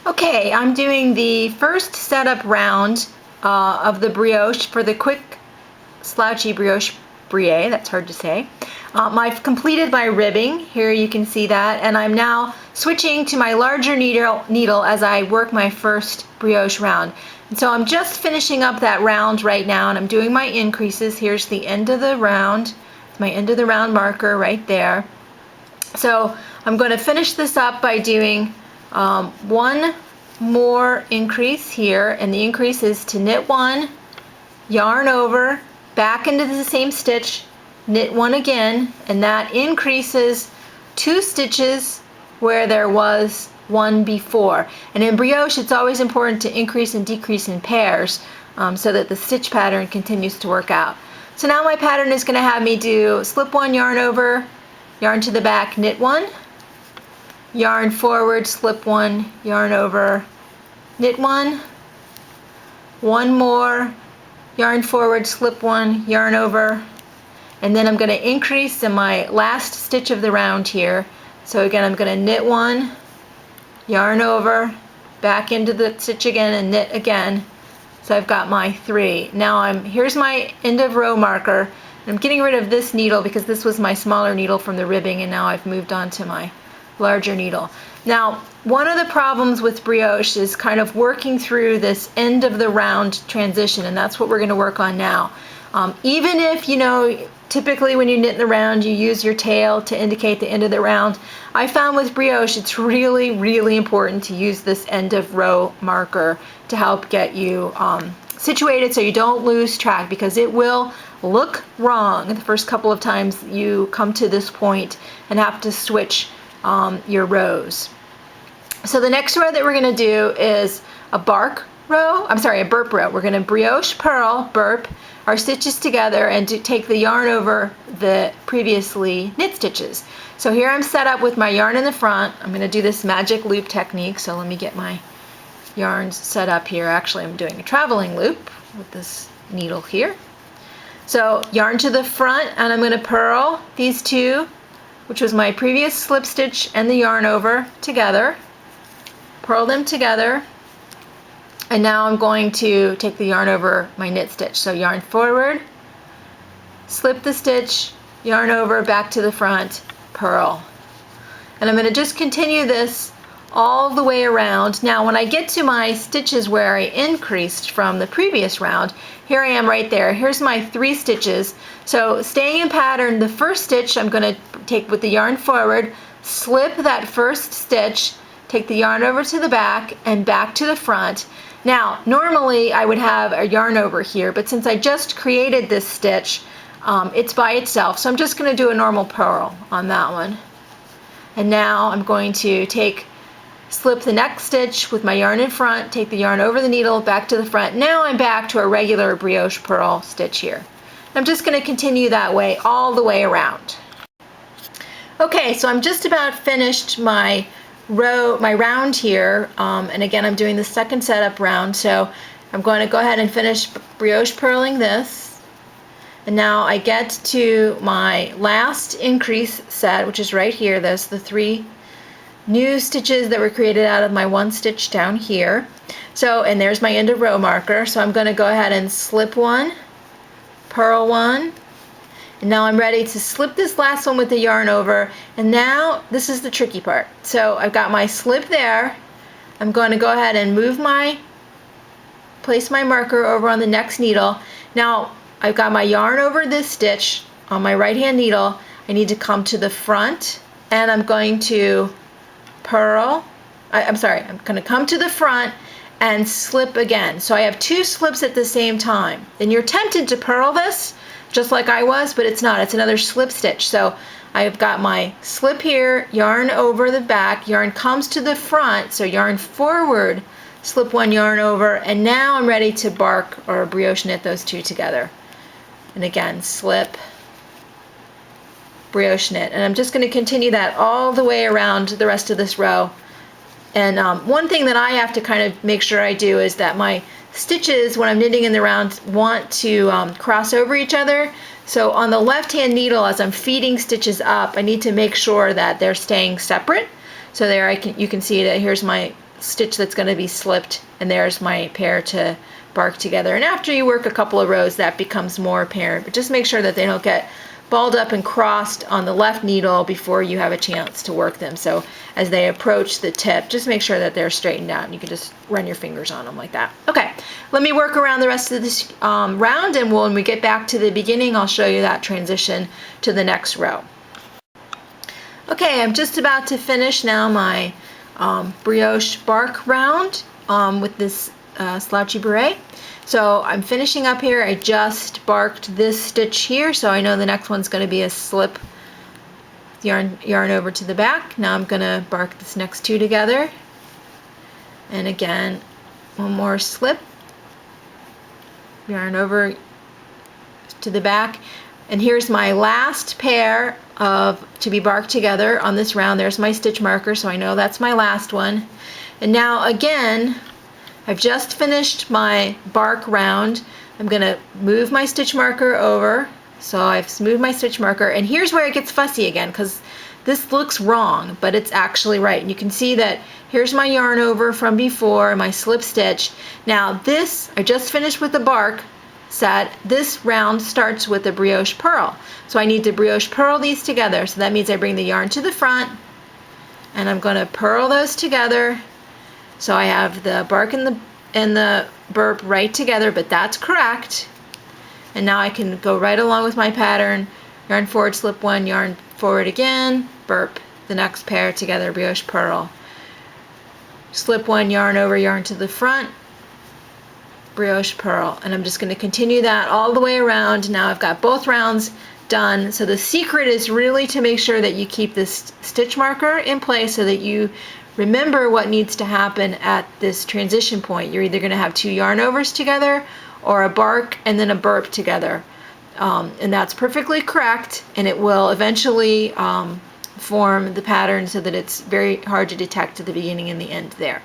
Okay, I'm doing the first setup round of the brioche for the quick slouchy brioche brie. That's hard to say. I've completed my ribbing. Here you can see that, and I'm now switching to my larger needle as I work my first brioche round. And so I'm just finishing up that round right now, and I'm doing my increases. Here's the end of the round. It's my end of the round marker right there. So I'm going to finish this up by doing one more increase here, and the increase is to knit one, yarn over, back into the same stitch, knit one again, and that increases 2 stitches where there was one before. And in brioche, it's always important to increase and decrease in pairs so that the stitch pattern continues to work out. So now my pattern is going to have me do slip one, yarn over, yarn to the back, knit one, yarn forward, slip one, yarn over, knit one more, yarn forward, slip one, yarn over, and then I'm going to increase in my last stitch of the round here. So again, I'm going to knit one, yarn over, back into the stitch again and knit again. So I've got my 3. Now here's my end of row marker. I'm getting rid of this needle because this was my smaller needle from the ribbing, and now I've moved on to my larger needle. Now, one of the problems with brioche is kind of working through this end of the round transition, and that's what we're going to work on now. Even if, typically when you knit in the round, you use your tail to indicate the end of the round, I found with brioche it's really, really important to use this end of row marker to help get you situated so you don't lose track, because it will look wrong the first couple of times you come to this point and have to switch your rows. So the next row that we're going to do is a burp row. We're going to brioche, purl, burp our stitches together and take the yarn over the previously knit stitches. So here I'm set up with my yarn in the front. I'm going to do this magic loop technique, so let me get my yarns set up here. Actually, I'm doing a traveling loop with this needle here. So yarn to the front, and I'm going to purl these two, which was my previous slip stitch and the yarn over together. Purl them together, and now I'm going to take the yarn over my knit stitch. So yarn forward, slip the stitch, yarn over, back to the front, purl. And I'm going to just continue this all the way around. Now when I get to my stitches where I increased from the previous round, here I am right there. Here's my 3 stitches. So staying in pattern, the first stitch I'm going to take with the yarn forward, slip that first stitch, take the yarn over to the back and back to the front. Now normally I would have a yarn over here, but since I just created this stitch, it's by itself, so I'm just going to do a normal purl on that one. And now I'm going to slip the next stitch with my yarn in front, take the yarn over the needle, back to the front. Now I'm back to a regular brioche purl stitch here. I'm just going to continue that way all the way around. Okay, so I'm just about finished my round here, and again I'm doing the second setup round, so I'm going to go ahead and finish brioche purling this. And now I get to my last increase set, which is right here. Those are the 3 new stitches that were created out of my 1 stitch down here. So, and there's my end of row marker. So I'm going to go ahead and slip one, purl one, and now I'm ready to slip this last one with the yarn over. And now this is the tricky part. So I've got my slip there. I'm going to go ahead and place my marker over on the next needle. Now I've got my yarn over this stitch on my right hand needle. I need to come to the front, and I'm going to purl. I'm going to come to the front and slip again. So I have 2 slips at the same time. And you're tempted to purl this just like I was, but it's not. It's another slip stitch. So I've got my slip here, yarn over the back, yarn comes to the front, so yarn forward, slip one, yarn over, and now I'm ready to bark or brioche knit those 2 together. And again, slip, brioche knit, and I'm just going to continue that all the way around the rest of this row. And one thing that I have to kind of make sure I do is that my stitches, when I'm knitting in the round, want to cross over each other. So on the left hand needle, as I'm feeding stitches up, I need to make sure that they're staying separate. So there you can see that here's my stitch that's going to be slipped, and there's my pair to bark together. And after you work a couple of rows, that becomes more apparent, but just make sure that they don't get balled up and crossed on the left needle before you have a chance to work them. So as they approach the tip, just make sure that they're straightened out, and you can just run your fingers on them like that. Okay, let me work around the rest of this round, and when we get back to the beginning, I'll show you that transition to the next row. Okay, I'm just about to finish now my brioche bark round with this slouchy beret. So I'm finishing up here. I just barked this stitch here, so I know the next one's going to be a slip yarn over to the back. Now I'm going to bark this next two together, and again one more slip, yarn over to the back, and here's my last pair to be barked together on this round. There's my stitch marker, so I know that's my last one. And now again, I've just finished my bark round. I'm going to move my stitch marker over. So I've moved my stitch marker, and here's where it gets fussy again, because this looks wrong, but it's actually right. And you can see that here's my yarn over from before, my slip stitch. Now this, I just finished with the bark set. This round starts with a brioche purl. So I need to brioche purl these together. So that means I bring the yarn to the front, and I'm going to purl those together. So I have the bark and the burp right together, but that's correct. And now I can go right along with my pattern. Yarn forward, slip one, yarn forward again, burp the next pair together, brioche purl. Slip one, yarn over, yarn to the front, brioche purl. And I'm just going to continue that all the way around. Now I've got both rounds done. So the secret is really to make sure that you keep this stitch marker in place so that you remember what needs to happen at this transition point. You're either going to have two yarn overs together or a bark and then a burp together. And that's perfectly correct, and it will eventually form the pattern so that it's very hard to detect at the beginning and the end there.